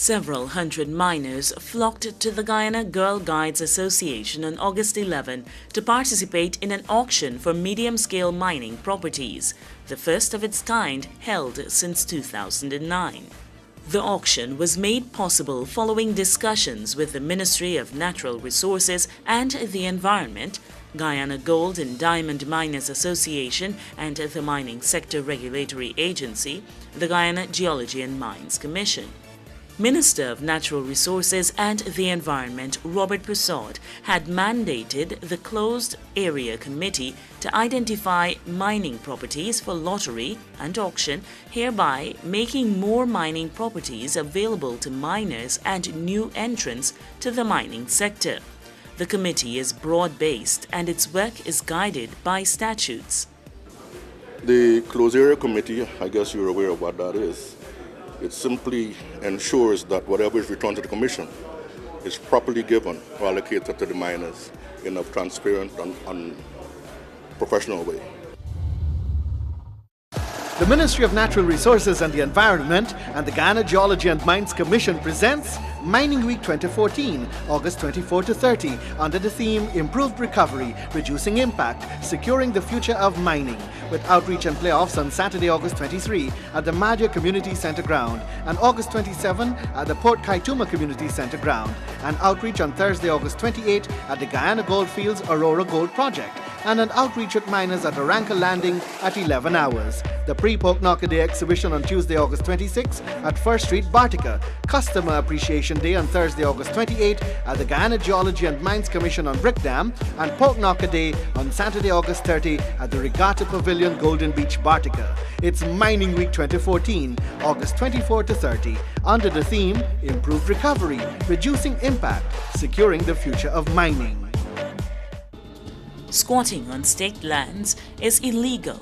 Several hundred miners flocked to the Guyana Girl Guides Association on August 11 to participate in an auction for medium-scale mining properties, the first of its kind held since 2009. The auction was made possible following discussions with the Ministry of Natural Resources and the Environment, Guyana Gold and Diamond Miners Association and the Mining Sector Regulatory Agency, the Guyana Geology and Mines Commission. Minister of Natural Resources and the Environment Robert Persaud had mandated the Closed Area Committee to identify mining properties for lottery and auction, hereby making more mining properties available to miners and new entrants to the mining sector. The committee is broad-based and its work is guided by statutes. The Closed Area Committee, I guess you're aware of what that is. It simply ensures that whatever is returned to the Commission is properly given or allocated to the miners in a transparent and professional way. The Ministry of Natural Resources and the Environment and the Guyana Geology and Mines Commission presents Mining Week 2014, August 24 to 30, under the theme Improved Recovery, Reducing Impact, Securing the Future of Mining, with outreach and playoffs on Saturday, August 23 at the Madja Community Center ground and August 27 at the Port Kaituma Community Center ground, and outreach on Thursday, August 28 at the Guyana Goldfields Aurora Gold Project, and an outreach with miners at Aranka Landing at 11 hours. The Pre-Poke Knocker Day exhibition on Tuesday, August 26 at First Street, Bartica. Customer Appreciation Day on Thursday, August 28 at the Guyana Geology and Mines Commission on Brick Dam, and Poke Knocker Day on Saturday, August 30 at the Regatta Pavilion, Golden Beach, Bartica. It's Mining Week 2014, August 24 to 30, under the theme Improved Recovery, Reducing Impact, Securing the Future of Mining. Squatting on state lands is illegal.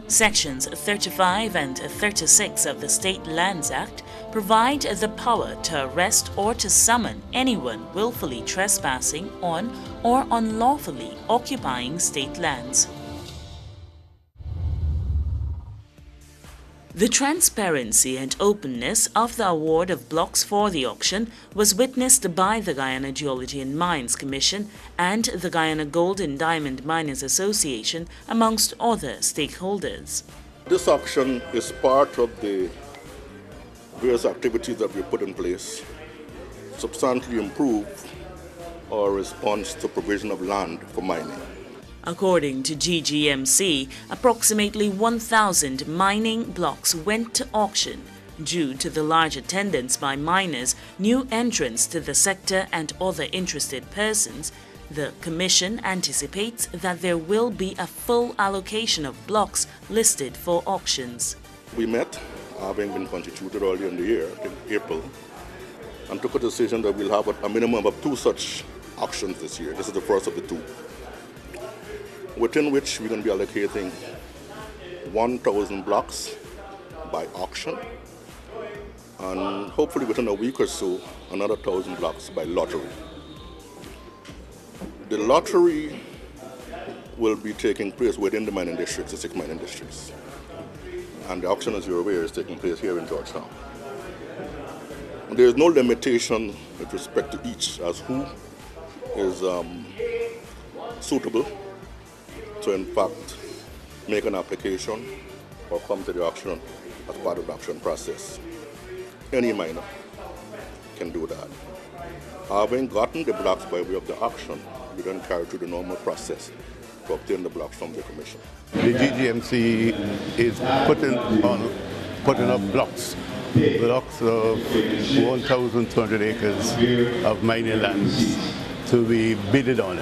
Sections 35 and 36 of the State Lands Act provide the power to arrest or to summon anyone willfully trespassing on or unlawfully occupying state lands. The transparency and openness of the award of blocks for the auction was witnessed by the Guyana Geology and Mines Commission and the Guyana Gold and Diamond Miners Association, amongst other stakeholders. This auction is part of the various activities that we put in place to substantially improve our response to provision of land for mining. According to GGMC, approximately 1,000 mining blocks went to auction. Due to the large attendance by miners, new entrants to the sector and other interested persons, the Commission anticipates that there will be a full allocation of blocks listed for auctions. We met, having been constituted earlier in the year, in April, and took a decision that we'll have a minimum of 2 such auctions this year. This is the first of the 2. Within which we're going to be allocating 1,000 blocks by auction, and hopefully within a week or so, another 1,000 blocks by lottery. The lottery will be taking place within the mining districts, the 6 mining districts. And the auction, as you're aware, is taking place here in Georgetown. And there is no limitation with respect to each as who is suitable to in fact make an application or come to the auction as part of the auction process. Any miner can do that. Having gotten the blocks by way of the auction, we then carry through the normal process to obtain the blocks from the Commission. The GGMC is putting up blocks of 1,200 acres of mining lands to be bidded on.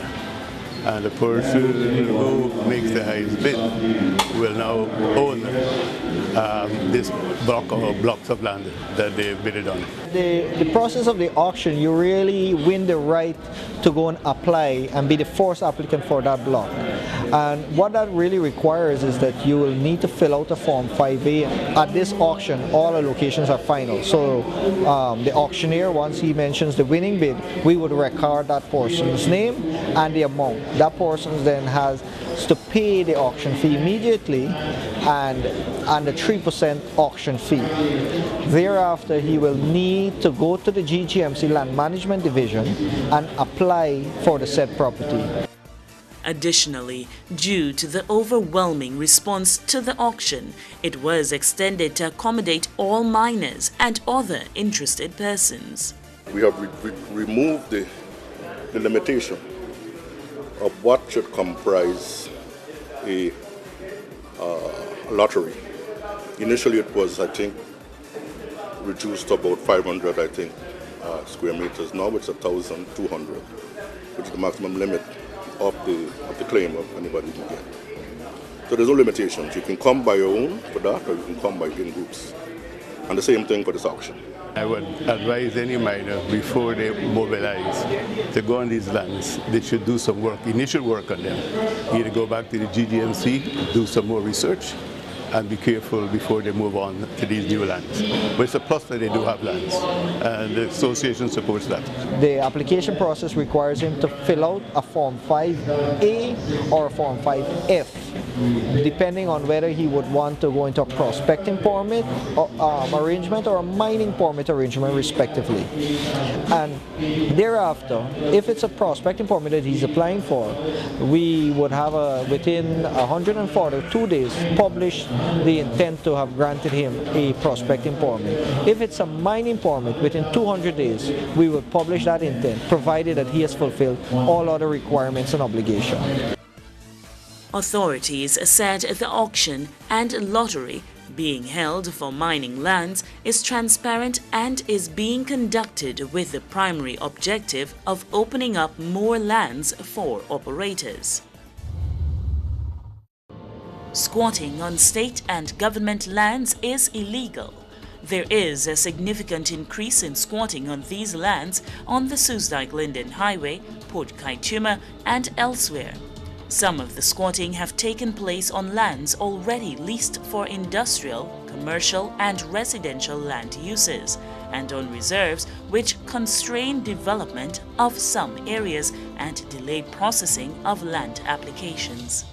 And the person who makes the highest bid will now own this block or blocks of land that they bidded on. The process of the auction, you really win the right to go and apply and be the first applicant for that block. And what that really requires is that you will need to fill out a Form 5A. At this auction, all allocations are final. So the auctioneer, once he mentions the winning bid, we would record that person's name and the amount. That person then has is to pay the auction fee immediately and the 3% auction fee. Thereafter, he will need to go to the GGMC Land Management Division and apply for the said property. Additionally, due to the overwhelming response to the auction, it was extended to accommodate all miners and other interested persons. We have removed the limitation of what should comprise a lottery. Initially it was, I think, reduced to about 500, square meters. Now it's 1,200, which is the maximum limit of the claim of anybody can get. So there's no limitations. You can come by your own for that, or you can come by in groups. And the same thing for this auction. I would advise any miner before they mobilize to go on these lands, they should do some work, initial work on them. Either go back to the GGMC, do some more research, and be careful before they move on to these new lands. But it's a plus that they do have lands, and the association supports that. The application process requires him to fill out a Form 5A or a Form 5F, depending on whether he would want to go into a prospecting permit arrangement or a mining permit arrangement, respectively. And thereafter, if it's a prospecting permit that he's applying for, we would have within 142 days publish the intent to have granted him a prospecting permit. If it's a mining permit, within 200 days, we will publish that intent, provided that he has fulfilled all other requirements and obligations. Authorities said the auction and lottery being held for mining lands is transparent and is being conducted with the primary objective of opening up more lands for operators. Squatting on state and government lands is illegal. There is a significant increase in squatting on these lands on the Soesdijk-Linden Highway, Port Kaituma, and elsewhere. Some of the squatting have taken place on lands already leased for industrial, commercial, and residential land uses, and on reserves which constrain development of some areas and delay processing of land applications.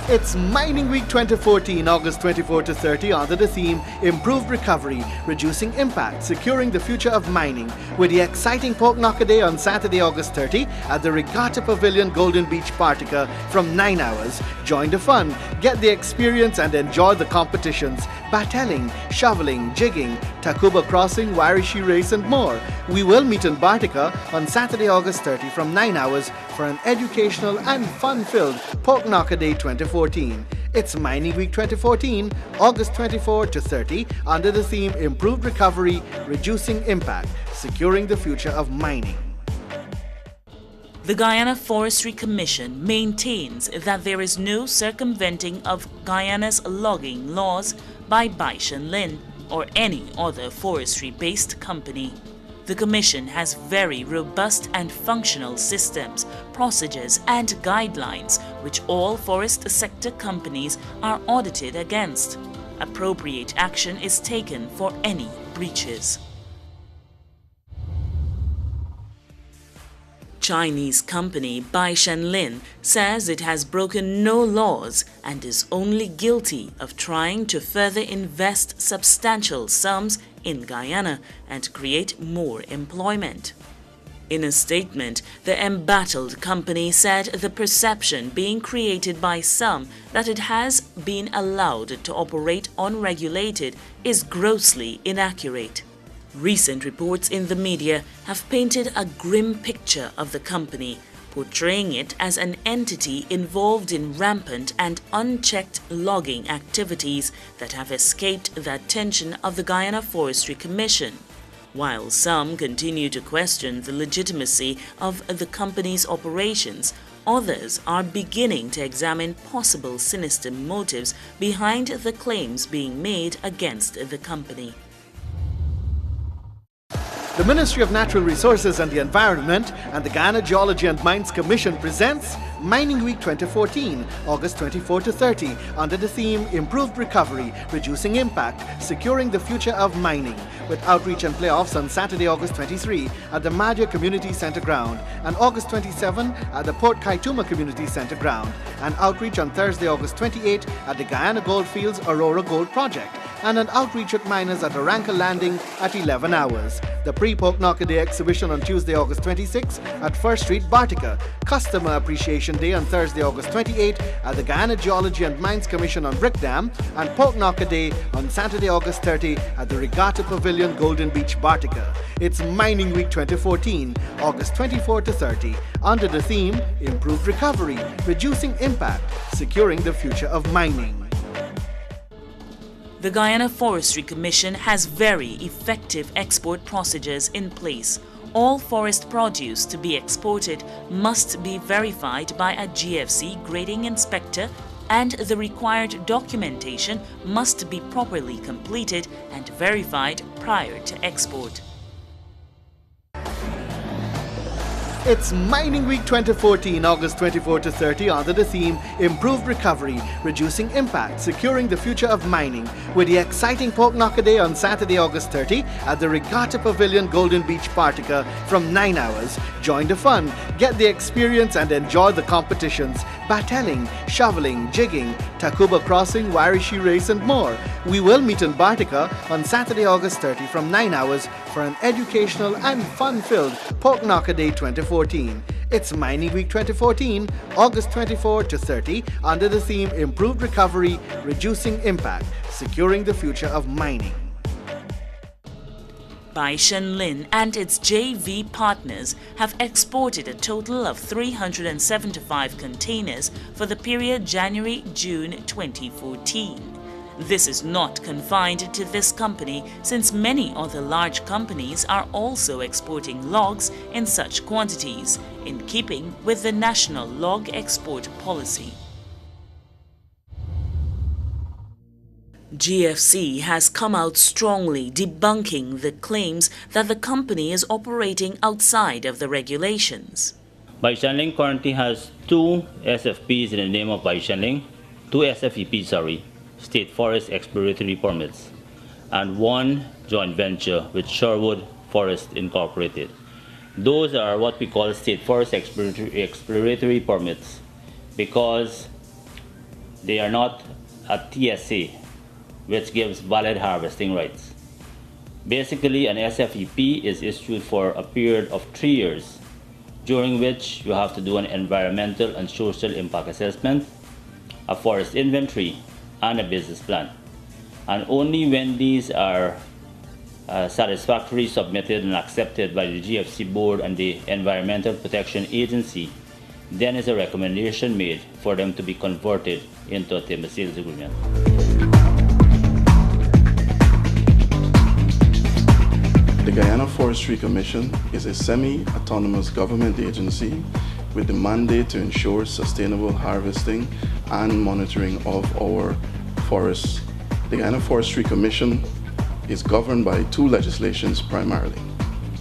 It's Mining Week 2014, August 24 to 30, under the theme Improved Recovery, Reducing Impact, Securing the Future of Mining, with the exciting Pork Knocker Day on Saturday, August 30 at the Regatta Pavilion, Golden Beach, Partica from 9 hours. Join the fun, get the experience and enjoy the competitions, battling, shoveling, jigging, Tacuba Crossing, Warishi Race and more. We will meet in Partica on Saturday, August 30 from 9 hours for an educational and fun-filled Pork Knocker Day 2014. It's Mining Week 2014, August 24 to 30, under the theme Improved Recovery, Reducing Impact, Securing the Future of Mining. The Guyana Forestry Commission maintains that there is no circumventing of Guyana's logging laws by Bai Shan Lin or any other forestry-based company. The Commission has very robust and functional systems, procedures and guidelines which all forest sector companies are audited against. Appropriate action is taken for any breaches. Chinese company Bai Shan Lin says it has broken no laws and is only guilty of trying to further invest substantial sums in Guyana and create more employment. In a statement, the embattled company said the perception being created by some that it has been allowed to operate unregulated is grossly inaccurate. Recent reports in the media have painted a grim picture of the company, portraying it as an entity involved in rampant and unchecked logging activities that have escaped the attention of the Guyana Forestry Commission. While some continue to question the legitimacy of the company's operations, others are beginning to examine possible sinister motives behind the claims being made against the company. The Ministry of Natural Resources and the Environment and the Guyana Geology and Mines Commission presents Mining Week 2014, August 24 to 30, under the theme Improved Recovery, Reducing Impact, Securing the Future of Mining, with outreach and playoffs on Saturday, August 23 at the Madja Community Centre ground and August 27 at the Port Kaituma Community Centre ground, and outreach on Thursday, August 28 at the Guyana Goldfields Aurora Gold Project, and an outreach with miners at Aranka Landing at 11 hours. The pre-Pork Knocker Day exhibition on Tuesday, August 26 at First Street, Bartica. Customer Appreciation Day on Thursday, August 28 at the Guyana Geology and Mines Commission on Brick Dam, and Pork Knocker Day on Saturday, August 30 at the Regatta Pavilion, Golden Beach, Bartica. It's Mining Week 2014, August 24 to 30, under the theme Improved Recovery, Reducing Impact, Securing the Future of Mining. The Guyana Forestry Commission has very effective export procedures in place. All forest produce to be exported must be verified by a GFC grading inspector, and the required documentation must be properly completed and verified prior to export. It's Mining Week 2014, August 24 to 30, under the theme Improved Recovery, Reducing Impact, Securing the Future of Mining, with the exciting Pork Knocker Day on Saturday, August 30 at the Regatta Pavilion, Golden Beach, Bartica from 9 hours. Join the fun, get the experience and enjoy the competitions, battling, shoveling, jigging, Tacuba Crossing, Warishi Race and more. We will meet in Bartica on Saturday, August 30 from 9 hours for an educational and fun-filled Pork Knocker Day 2014. It's Mining Week 2014, August 24 to 30, under the theme Improved Recovery, Reducing Impact, Securing the Future of Mining. Bai Shan Lin and its JV partners have exported a total of 375 containers for the period January-June 2014. This is not confined to this company, since many other large companies are also exporting logs in such quantities, in keeping with the national log export policy. GFC has come out strongly debunking the claims that the company is operating outside of the regulations. Bai Shan Lin currently has 2 SFPs in the name of Bai Shan Lin, 2 SFEPs, State Forest Exploratory Permits, and 1 joint venture with Sherwood Forest Incorporated. Those are what we call State Forest Exploratory Permits because they are not a TSA, which gives valid harvesting rights. Basically, an SFEP is issued for a period of 3 years, during which you have to do an environmental and social impact assessment, a forest inventory, and a business plan. And only when these are satisfactorily submitted and accepted by the GFC board and the Environmental Protection Agency, then is a recommendation made for them to be converted into a timber sales agreement. The Guyana Forestry Commission is a semi-autonomous government agency with the mandate to ensure sustainable harvesting and monitoring of our forests. The Guyana Forestry Commission is governed by 2 legislations primarily: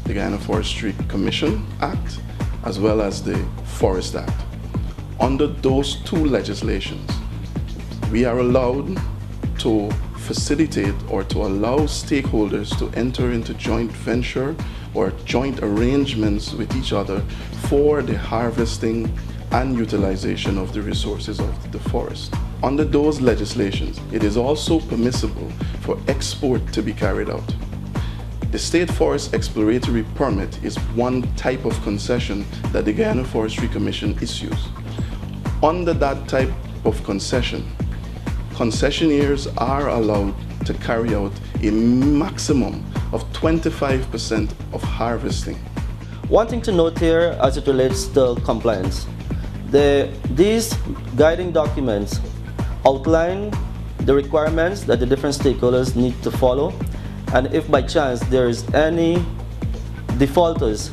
the Guyana Forestry Commission Act as well as the Forest Act. Under those 2 legislations, we are allowed to facilitate or to allow stakeholders to enter into joint venture or joint arrangements with each other for the harvesting and utilization of the resources of the forest. Under those legislations, it is also permissible for export to be carried out. The State Forest Exploratory Permit is one type of concession that the Guyana Forestry Commission issues. Under that type of concession, concessionaires are allowed to carry out a maximum of 25% of harvesting. One thing to note here as it relates to compliance, these guiding documents outline the requirements that the different stakeholders need to follow, and if by chance there is any defaulters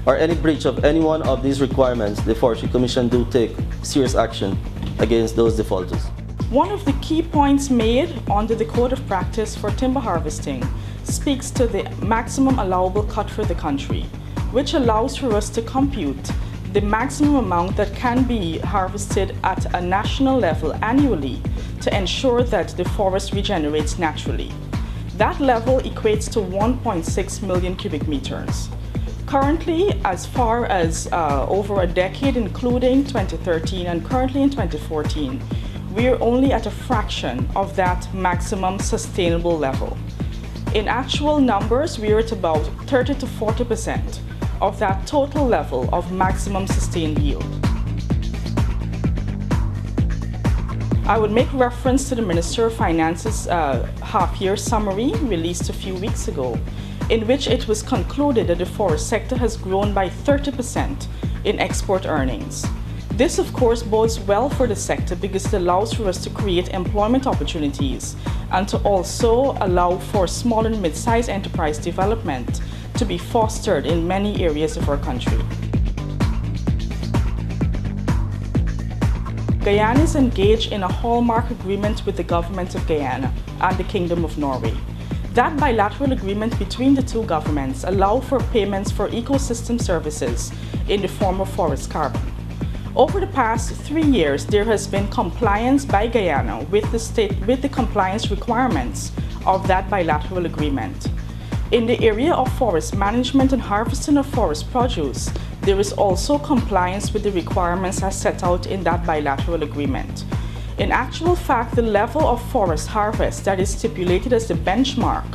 or any breach of any one of these requirements, the Forestry Commission do take serious action against those defaulters. One of the key points made under the Code of Practice for timber harvesting speaks to the maximum allowable cut for the country, which allows for us to compute the maximum amount that can be harvested at a national level annually to ensure that the forest regenerates naturally. That level equates to 1.6 million cubic meters. Currently, as far as over a decade, including 2013 and currently in 2014, we're only at a fraction of that maximum sustainable level. In actual numbers, we're at about 30 to 40% of that total level of maximum sustained yield. I would make reference to the Minister of Finance's half-year summary released a few weeks ago, in which it was concluded that the forest sector has grown by 30% in export earnings. This, of course, bodes well for the sector because it allows for us to create employment opportunities and to also allow for small and mid-sized enterprise development to be fostered in many areas of our country. Guyana is engaged in a hallmark agreement with the Government of Guyana and the Kingdom of Norway. That bilateral agreement between the two governments allows for payments for ecosystem services in the form of forest carbon. Over the past 3 years, there has been compliance by Guyana with the compliance requirements of that bilateral agreement. In the area of forest management and harvesting of forest produce, there is also compliance with the requirements as set out in that bilateral agreement. In actual fact, the level of forest harvest that is stipulated as the benchmark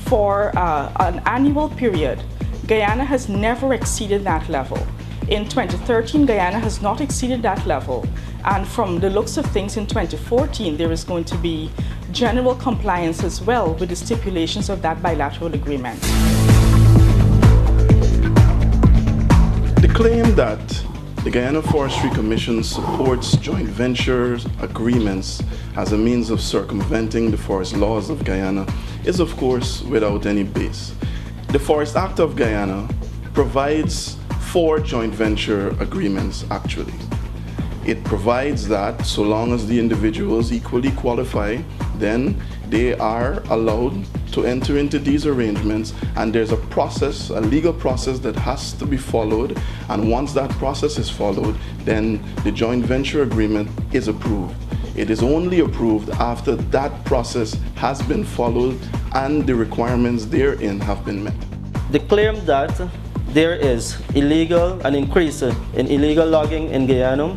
for an annual period, Guyana has never exceeded that level. In 2013, Guyana has not exceeded that level, and from the looks of things in 2014, there is going to be general compliance as well with the stipulations of that bilateral agreement. The claim that the Guyana Forestry Commission supports joint venture agreements as a means of circumventing the forest laws of Guyana is, of course, without any base. The Forest Act of Guyana provides 4 joint venture agreements, actually. It provides that so long as the individuals equally qualify, then they are allowed to enter into these arrangements, and there's a process, a legal process that has to be followed, and once that process is followed, then the joint venture agreement is approved. It is only approved after that process has been followed and the requirements therein have been met. The claim that there is an increase in illegal logging in Guyana,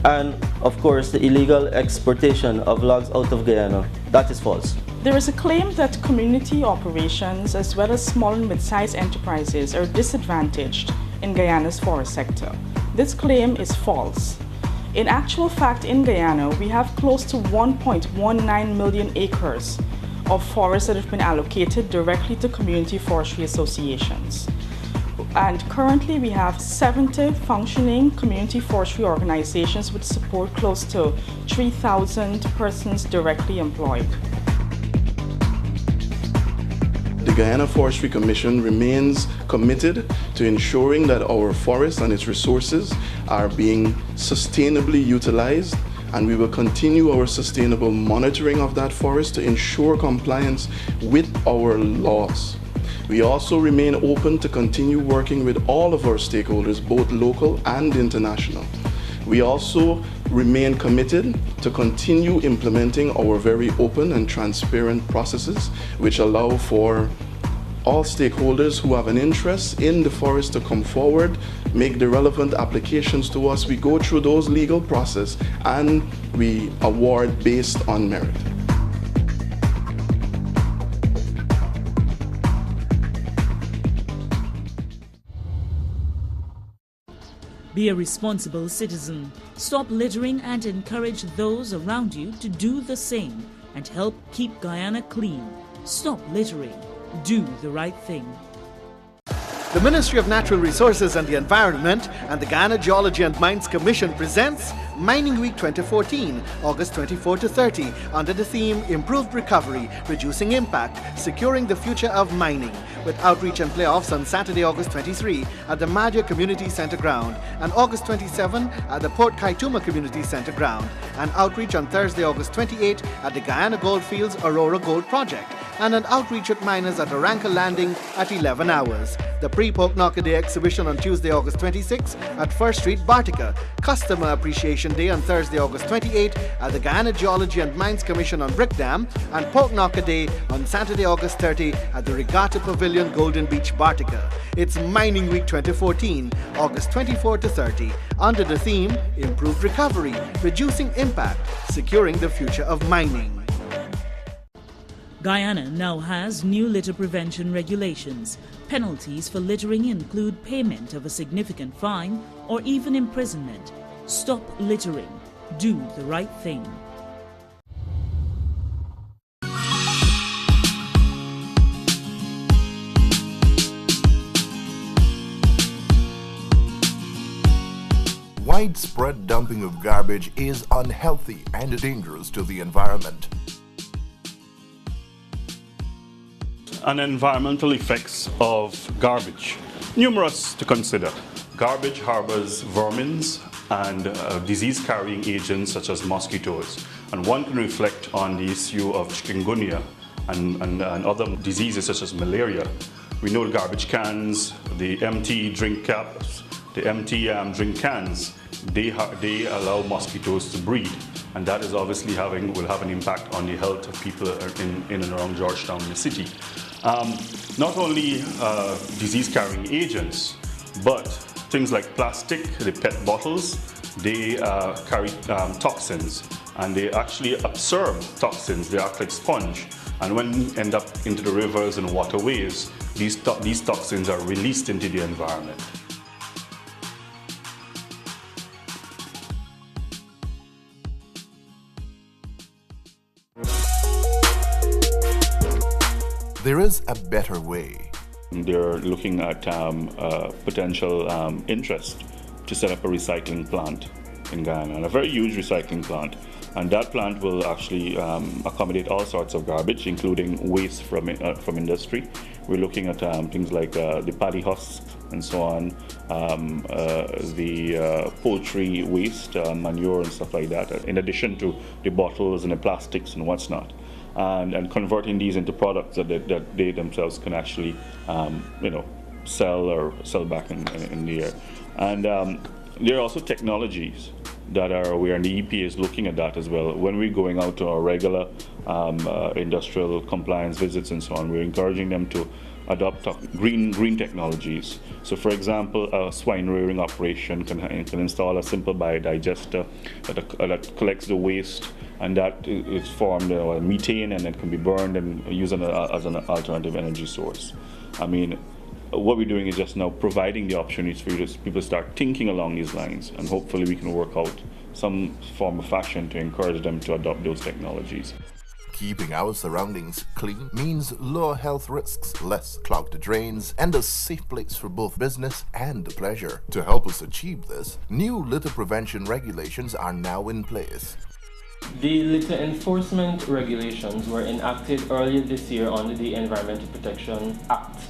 and of course the illegal exportation of logs out of Guyana, that is false. There is a claim that community operations as well as small and mid-sized enterprises are disadvantaged in Guyana's forest sector. This claim is false. In actual fact, in Guyana, we have close to 1.19 million acres of forests that have been allocated directly to community forestry associations. And currently we have 70 functioning community forestry organizations which support close to 3,000 persons directly employed. The Guyana Forestry Commission remains committed to ensuring that our forests and its resources are being sustainably utilized, and we will continue our sustainable monitoring of that forest to ensure compliance with our laws. We also remain open to continue working with all of our stakeholders, both local and international. We also remain committed to continue implementing our very open and transparent processes, which allow for all stakeholders who have an interest in the forest to come forward, make the relevant applications to us. We go through those legal processes and we award based on merit. Be a responsible citizen. Stop littering and encourage those around you to do the same and help keep Guyana clean. Stop littering. Do the right thing. The Ministry of Natural Resources and the Environment and the Guyana Geology and Mines Commission presents Mining Week 2014, August 24 to 30, under the theme Improved Recovery, Reducing Impact, Securing the Future of Mining, with outreach and playoffs on Saturday, August 23 at the Madja Community Centre ground and August 27 at the Port Kaituma Community Centre ground, and outreach on Thursday, August 28 at the Guyana Goldfields Aurora Gold Project, and an outreach with miners at Aranka Landing at 11 hours. The Pre-Poke Knocker Day exhibition on Tuesday, August 26 at First Street, Bartica. Customer Appreciation Day on Thursday, August 28 at the Guyana Geology and Mines Commission on Brick Dam, and Poke Knocker Day on Saturday, August 30 at the Regatta Pavilion, Golden Beach, Bartica. It's Mining Week 2014, August 24 to 30, under the theme Improved Recovery, Reducing Impact, Securing the Future of Mining. Guyana now has new litter prevention regulations. Penalties for littering include payment of a significant fine or even imprisonment. Stop littering. Do the right thing. Widespread dumping of garbage is unhealthy and dangerous to the environment. And environmental effects of garbage. Numerous to consider. Garbage harbors vermins and disease-carrying agents such as mosquitoes. And one can reflect on the issue of chikungunya and other diseases such as malaria. We know the garbage cans, the empty drink caps, the empty drink cans, they allow mosquitoes to breed. And that is obviously will have an impact on the health of people in and around Georgetown in the city. Not only disease-carrying agents, but things like plastic, the PET bottles, they carry toxins, and they actually absorb toxins. They act like sponge, and when end up into the rivers and waterways, these toxins are released into the environment. There is a better way. They're looking at potential interest to set up a recycling plant in Guyana, and a very huge recycling plant. And that plant will actually accommodate all sorts of garbage, including waste from industry. We're looking at things like the paddy husks and so on, the poultry waste, manure and stuff like that, in addition to the bottles and the plastics and what's not. And converting these into products that they themselves can actually, sell back in the air. And there are also technologies that are aware, and the EPA is looking at that as well. When we're going out to our regular industrial compliance visits and so on, we're encouraging them to adopt green technologies. So, for example, a swine rearing operation can install a simple biodigester that collects the waste, and that is formed methane, and it can be burned and used as an alternative energy source. I mean, what we're doing is just now providing the opportunities for people to start thinking along these lines, and hopefully we can work out some form of fashion to encourage them to adopt those technologies. Keeping our surroundings clean means lower health risks, less clogged drains, and a safe place for both business and pleasure. To help us achieve this, new litter prevention regulations are now in place. The litter enforcement regulations were enacted earlier this year under the Environmental Protection Act.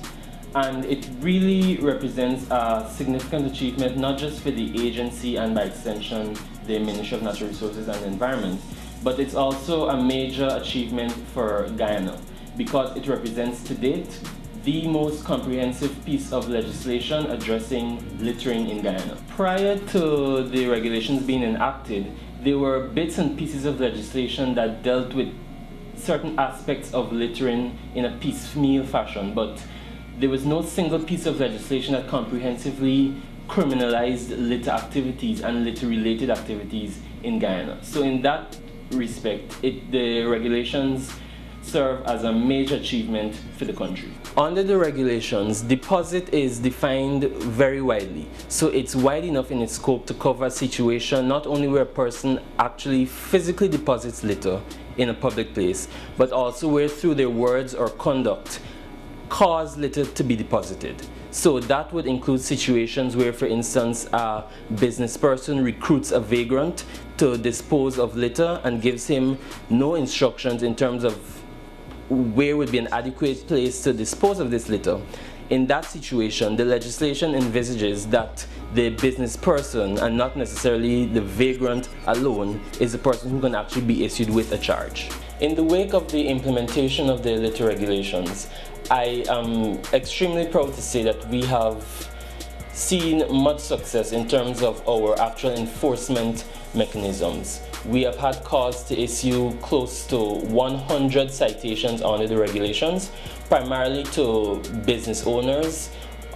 And it really represents a significant achievement, not just for the agency and by extension the Ministry of Natural Resources and Environment, but it's also a major achievement for Guyana because it represents to date the most comprehensive piece of legislation addressing littering in Guyana. Prior to the regulations being enacted, there were bits and pieces of legislation that dealt with certain aspects of littering in a piecemeal fashion, but there was no single piece of legislation that comprehensively criminalized litter activities and litter-related activities in Guyana. So in that respect, the regulations serve as a major achievement for the country. Under the regulations, deposit is defined very widely. So it's wide enough in its scope to cover a situation not only where a person actually physically deposits litter in a public place, but also where through their words or conduct cause litter to be deposited. So that would include situations where, for instance, a business person recruits a vagrant to dispose of litter and gives him no instructions in terms of where would be an adequate place to dispose of this litter. In that situation, the legislation envisages that the business person, and not necessarily the vagrant alone, is the person who can actually be issued with a charge. In the wake of the implementation of the litter regulations, I am extremely proud to say that we have seen much success in terms of our actual enforcement mechanisms. We have had cause to issue close to 100 citations under the regulations, primarily to business owners,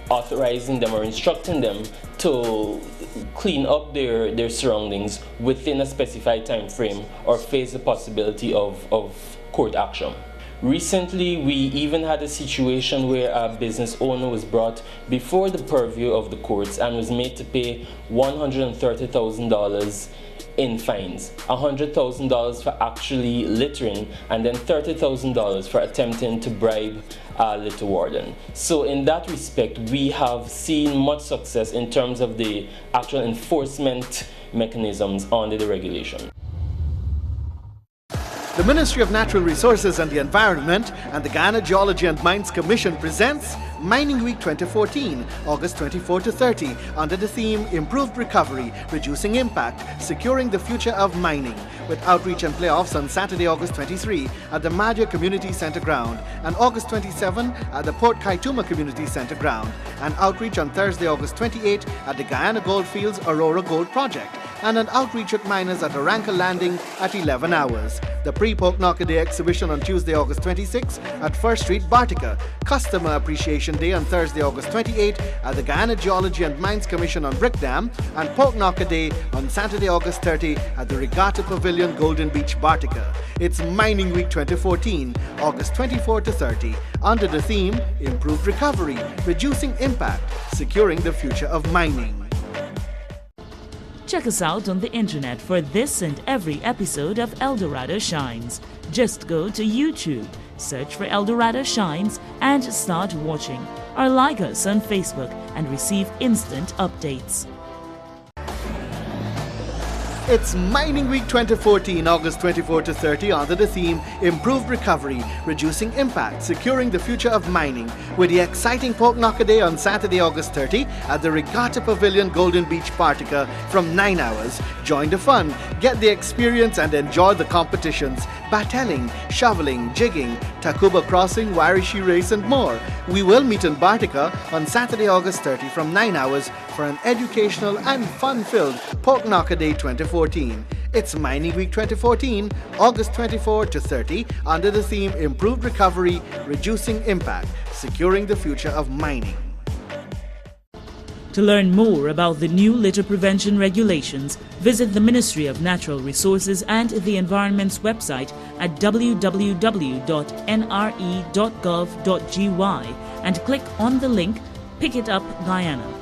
authorizing them or instructing them to clean up their surroundings within a specified time frame or face the possibility of court action. Recently, we even had a situation where a business owner was brought before the purview of the courts and was made to pay $130,000 in fines, $100,000 for actually littering, and then $30,000 for attempting to bribe a litter warden. So in that respect, we have seen much success in terms of the actual enforcement mechanisms under the regulation. The Ministry of Natural Resources and the Environment and the Guyana Geology and Mines Commission presents Mining Week 2014, August 24 to 30, under the theme Improved Recovery, Reducing Impact, Securing the Future of Mining, with outreach and playoffs on Saturday, August 23 at the Maja Community Centre ground and August 27 at the Port Kaituma Community Centre ground, and outreach on Thursday, August 28 at the Guyana Goldfields Aurora Gold Project, and an outreach with miners at Aranka Landing at 11 hours. The Pre-Pork Knocker Day exhibition on Tuesday, August 26 at First Street, Bartica. Customer Appreciation Day on Thursday, August 28 at the Guyana Geology and Mines Commission on Brick Dam, and Pork Knocker Day on Saturday, August 30 at the Regatta Pavilion, Golden Beach, Bartica. It's Mining Week 2014, August 24 to 30, under the theme Improved Recovery, Reducing Impact, Securing the Future of Mining. Check us out on the internet for this and every episode of El Dorado Shines. Just go to YouTube, search for El Dorado Shines and start watching. Or like us on Facebook and receive instant updates. It's Mining Week 2014, August 24 to 30, under the theme Improved Recovery, Reducing Impact, Securing the Future of Mining, with the exciting Pork Knocker Day on Saturday, August 30 at the Regatta Pavilion, Golden Beach, Bartica from 9 hours. Join the fun, get the experience and enjoy the competitions, battling, shoveling, jigging, Tacuba Crossing, Warishi Race and more. We will meet in Bartica on Saturday, August 30 from 9 hours for an educational and fun-filled Pork Knocker Day 2014. It's Mining Week 2014, August 24 to 30, under the theme Improved Recovery, Reducing Impact, Securing the Future of Mining. To learn more about the new litter prevention regulations, visit the Ministry of Natural Resources and the Environment's website at www.nre.gov.gy and click on the link Pick It Up Guyana.